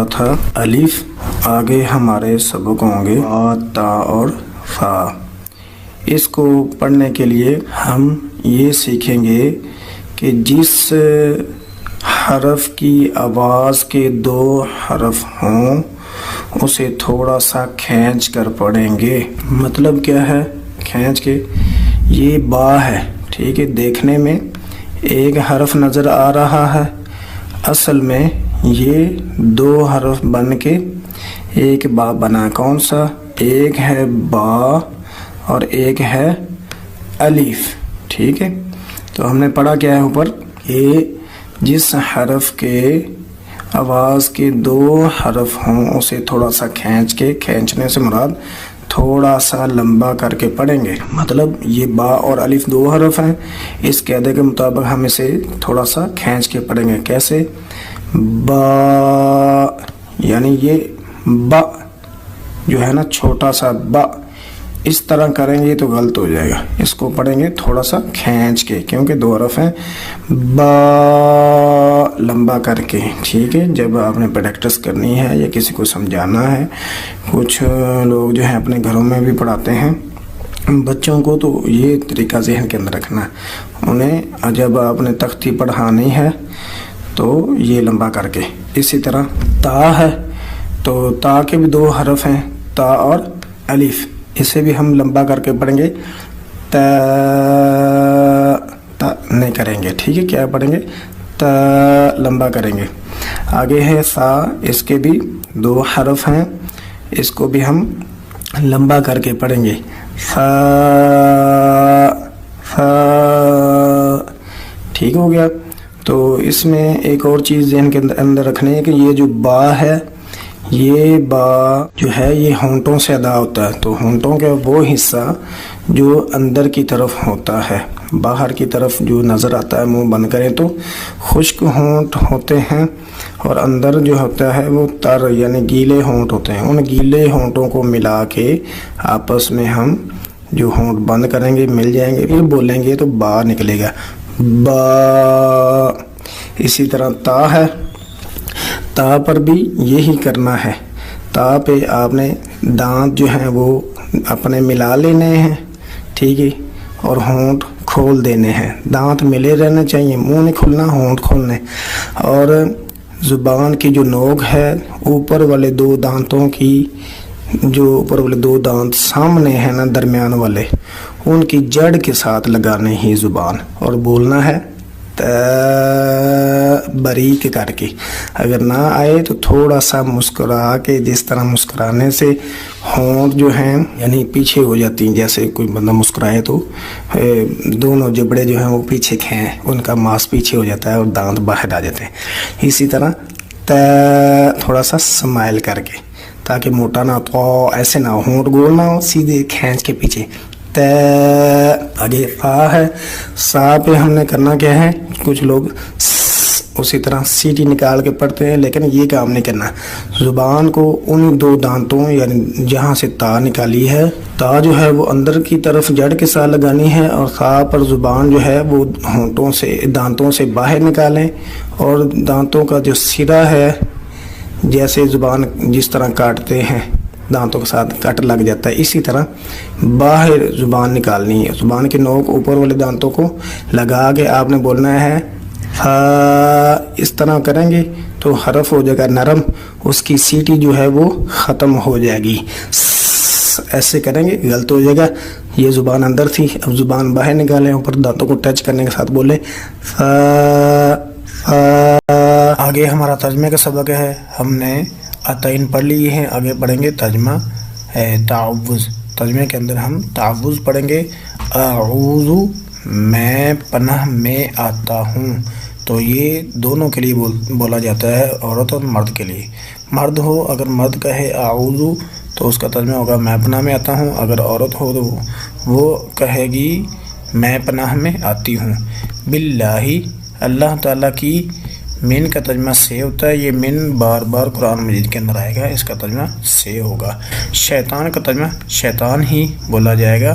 تھا الف، آگے ہمارے سبق ہوں گے آ، تا اور فا۔ اس کو پڑھنے کے لیے ہم یہ سیکھیں گے کہ جس حرف کی آواز کے دو حرف ہوں اسے تھوڑا سا کھینچ کر پڑھیں گے۔ مطلب کیا ہے کھینچ کے؟ یہ با ہے، ٹھیک ہے، دیکھنے میں ایک حرف نظر آ رہا ہے، اصل میں یہ دو حرف بن کے ایک با بنا۔ کون سا؟ ایک ہے با اور ایک ہے الف، ٹھیک ہے۔ تو ہم نے پڑھا کیا ہے اوپر کہ جس حرف کے آواز کے دو حرف ہوں اسے تھوڑا سا کھینچ کے، کھینچنے سے مراد تھوڑا سا لمبا کر کے پڑھیں گے۔ مطلب یہ با اور الف دو حرف ہیں، اس قاعدے کے مطابق ہم اسے تھوڑا سا کھینچ کے پڑھیں گے۔ کیسے؟ با، یعنی یہ با جو ہے نا چھوٹا سا با، اس طرح کریں گے تو غلط ہو جائے گا۔ اس کو پڑھیں گے تھوڑا سا کھینچ کے، کیونکہ دو حرف ہیں، با لمبا کر کے، ٹھیک ہے۔ جب آپ نے پریکٹس کرنی ہے یا کسی کو سمجھانا ہے، کچھ لوگ جو ہیں اپنے گھروں میں بھی پڑھاتے ہیں بچوں کو، تو یہ طریقہ ذہن کے اندر رکھنا ہے انہیں۔ جب آپ نے تختی پڑھانی ہے تو یہ لمبا کر کے۔ اسی طرح تا ہے تو تا کے بھی دو حرف ہیں، تا اور الف، اسے بھی ہم لمبا کر کے پڑھیں گے، تا نہیں کریں گے، ٹھیک ہے۔ کیا پڑھیں گے؟ تا لمبا کریں گے۔ آگے ہے سا، اس کے بھی دو حرف ہیں، اس کو بھی ہم لمبا کر کے پڑھیں گے، سا سا، ٹھیک ہو گیا۔ تو اس میں ایک اور چیز ذہن کے اندر رکھنی ہے کہ یہ جو با ہے، یہ با جو ہے یہ ہونٹوں سے ادا ہوتا ہے۔ تو ہونٹوں کا وہ حصہ جو اندر کی طرف ہوتا ہے، باہر کی طرف جو نظر آتا ہے منہ بند کریں تو خشک ہونٹ ہوتے ہیں، اور اندر جو ہوتا ہے وہ تر یعنی گیلے ہونٹ ہوتے ہیں۔ ان گیلے ہونٹوں کو ملا کے آپس میں ہم جو ہونٹ بند کریں گے مل جائیں گے، پھر بولیں گے تو با نکلے گا، با۔ اسی طرح تا ہے، تا پر بھی یہی کرنا ہے۔ تا پہ آپ نے دانت جو ہیں وہ اپنے ملا لینے ہیں، ٹھیک ہے، اور ہونٹ کھول دینے ہیں۔ دانت ملے رہنے چاہیے، منہ نہیں کھلنا، ہونٹ کھولنے۔ اور زبان کی جو نوک ہے، اوپر والے دو دانتوں کی، جو اوپر والے دو دانت سامنے ہیں نا درمیان والے، ان کی جڑ کے ساتھ لگانے ہی زبان، اور بولنا ہے باریک کر کے۔ اگر نہ آئے تو تھوڑا سا مسکرا کے، جس طرح مسکرانے سے ہونٹ جو ہیں یعنی پیچھے ہو جاتی ہیں، جیسے کوئی بندہ مسکرائے تو دونوں جبڑے جو ہیں وہ پیچھے کھیں، ان کا ماس پیچھے ہو جاتا ہے اور دانت باہر آ جاتے ہیں۔ اسی طرح تھوڑا سا سمائل کر کے، تاکہ موٹا نہ تو ایسے نہ ہو، ہونٹ گول نہ ہو، سیدھے کھینچ کے پیچھے۔ آگے فا ہے، سا پہ ہم نے کرنا کیا ہے؟ کچھ لوگ اسی طرح سیٹی نکال کے پڑھتے ہیں، لیکن یہ کام نہیں کرنا۔ زبان کو ان دو دانتوں یعنی جہاں سے تا نکالی ہے، تا جو ہے وہ اندر کی طرف جڑ کے ساتھ لگانی ہے، اور سا پر زبان جو ہے وہ ہونٹوں سے، دانتوں سے باہر نکالیں، اور دانتوں کا جو سرا ہے، جیسے زبان جس طرح کاٹتے ہیں دانتوں کے ساتھ کٹ لگ جاتا ہے، اسی طرح باہر زبان نکالنی ہے۔ زبان کے نوک اوپر والے دانتوں کو لگا کے آپ نے بولنا ہے ہا، اس طرح کریں گے تو حرف ہو جائے گا نرم، اس کی سیٹی جو ہے وہ ختم ہو جائے گی۔ ایسے کریں گے غلط ہو جائے گا۔ یہ زبان اندر تھی، اب زبان باہر نکالیں، اوپر دانتوں کو ٹچ کرنے کے ساتھ بولیں فا فا۔ آگے ہمارا ترجمے کا سبق ہے، ہم نے عطائن پڑھ لی ہیں، آگے پڑھیں گے ترجمہ تعوذ۔ ترجمے کے اندر ہم تعوذ پڑھیں گے، اعوذ میں پناہ میں آتا ہوں۔ تو یہ دونوں کے لیے بولا جاتا ہے، عورت اور مرد کے لیے۔ مرد ہو اگر مرد کہے اعوذ تو اس کا ترجمہ ہوگا میں پناہ میں آتا ہوں، اگر عورت ہو تو وہ کہے گی میں پناہ میں آتی ہوں باللہ، اللہ تعالیٰ کی۔ من کا ترجمہ سے ہوتا ہے، یہ من بار بار قرآن مجید کے اندر آئے گا، اس کا ترجمہ سے ہوگا۔ شیطان کا ترجمہ شیطان ہی بولا جائے گا۔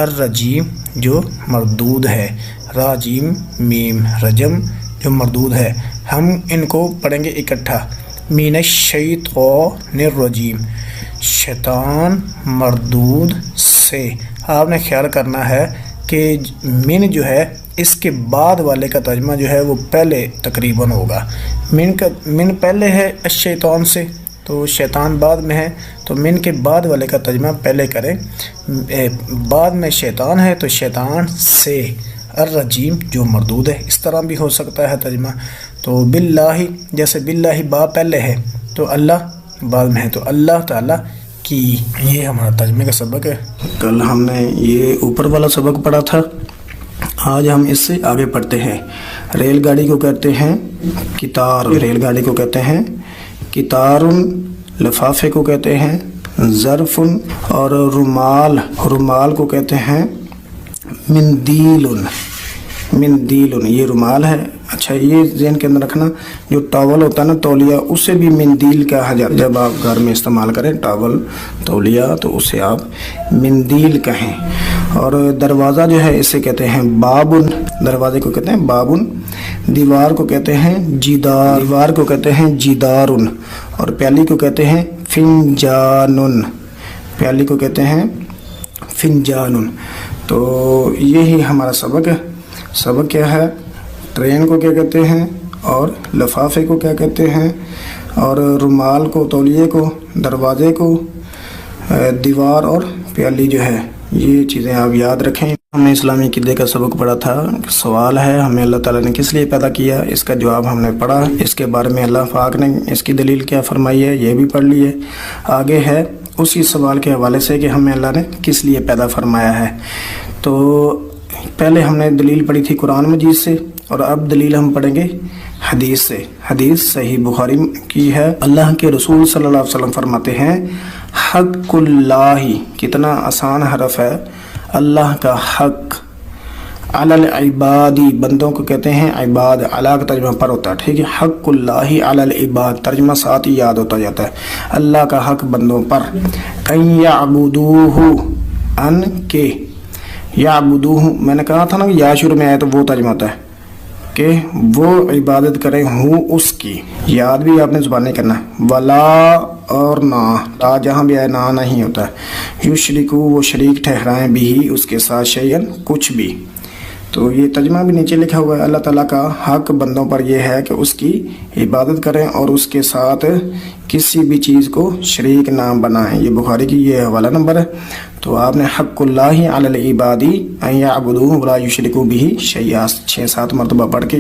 الرجیم جو مردود ہے، راجیم میم رجم جو مردود ہے۔ ہم ان کو پڑھیں گے اکٹھا، من الشیطان الرجیم، شیطان مردود سے۔ آپ نے خیال کرنا ہے کہ من جو ہے اس کے بعد والے کا ترجمہ جو ہے وہ پہلے تقریباً ہوگا۔ من پہلے ہے الشیطان سے، تو شیطان بعد میں ہے، تو من کے بعد والے کا ترجمہ پہلے کریں۔ بعد میں شیطان ہے تو شیطان سے، الرجیم جو مردود ہے، اس طرح بھی ہو سکتا ہے ترجمہ۔ تو باللہ، جیسے باللہ با پہلے ہے تو اللہ بعد میں ہے، تو اللہ تعالیٰ کی۔ یہ ہمارا ترجمے کا سبق ہے۔ کل ہم نے یہ اوپر والا سبق پڑھا تھا، آج ہم اس سے آگے پڑھتے ہیں۔ ریل گاڑی کو کہتے ہیں قطار، ریل گاڑی کو کہتے ہیں قطار، لفافے کو کہتے ہیں ظرف، اور رومال کو کہتے ہیں مندیل۔ مندیل یہ رومال ہے۔ اچھا، یہ ذہن کے اندر رکھنا، جو ٹاول ہوتا ہے نا، تولیہ، اسے بھی مندیل کہا جاتا ہے۔ جب آپ گھر میں استعمال کریں ٹاول، تولیہ، تو اسے آپ مندیل کہیں۔ اور دروازہ جو ہے اسے کہتے ہیں بابن، دروازے کو کہتے ہیں بابن۔ دیوار کو کہتے ہیں جدار، دیوار کو کہتے ہیں جدارن۔ اور پیالی کو کہتے ہیں فنجانن، پیالی کو کہتے ہیں فنجانن۔ تو یہی ہمارا سبق ہے۔ سبق کیا ہے؟ ٹرین کو کیا کہتے ہیں، اور لفافے کو کیا کہتے ہیں، اور رومال کو، تولیے کو، دروازے کو، دیوار اور پیالی جو ہے، یہ چیزیں آپ یاد رکھیں۔ ہم نے اسلامی عقیدے کا سبق پڑھا تھا۔ سوال ہے ہمیں اللہ تعالیٰ نے کس لیے پیدا کیا، اس کا جواب ہم نے پڑھا۔ اس کے بارے میں اللہ پاک نے اس کی دلیل کیا فرمائی ہے، یہ بھی پڑھ لی ہے۔ آگے ہے اسی سوال کے حوالے سے کہ ہمیں اللہ نے کس لیے پیدا فرمایا ہے۔ تو پہلے ہم نے دلیل پڑھی تھی قرآن مجید سے، اور اب دلیل ہم پڑھیں گے حدیث سے۔ حدیث صحیح بخاری کی ہے۔ اللہ کے رسول صلی اللہ علیہ وسلم فرماتے ہیں حق اللہ، کتنا آسان حرف ہے، اللہ کا حق، علی العبادی، بندوں کو کہتے ہیں عباد، علی کا ترجمہ پر ہوتا ہے، ٹھیک ہے، حق اللہ علی العباد، ترجمہ ساتھ ہی یاد ہوتا جاتا ہے، اللہ کا حق بندوں پر، ان یعبدوہ، ان کے، یعبدوہ، میں نے کہا تھا نا یا شروع میں آئے تو وہ ترجمہ ہوتا ہے کہ وہ عبادت کریں ہوں اس کی، یاد بھی آپ نے زبان نہیں کرنا ہے، ولا، اور نہ، لا جہاں بھی آئے نہ نہیں ہوتا ہے، یشرکو، وہ شریک ٹھہرائیں بھی اس کے ساتھ شیئن، کچھ بھی۔ تو یہ ترجمہ بھی نیچے لکھا ہوا ہے، اللہ تعالیٰ کا حق بندوں پر یہ ہے کہ اس کی عبادت کریں اور اس کے ساتھ کسی بھی چیز کو شریک نہ بنائیں۔ یہ بخاری کی یہ حوالہ نمبر ہے۔ تو آپ نے حق اللہ علی العبادی ان یعبدوہ ولا یشرکوا بہ شیئا 6-7 مرتبہ پڑھ کے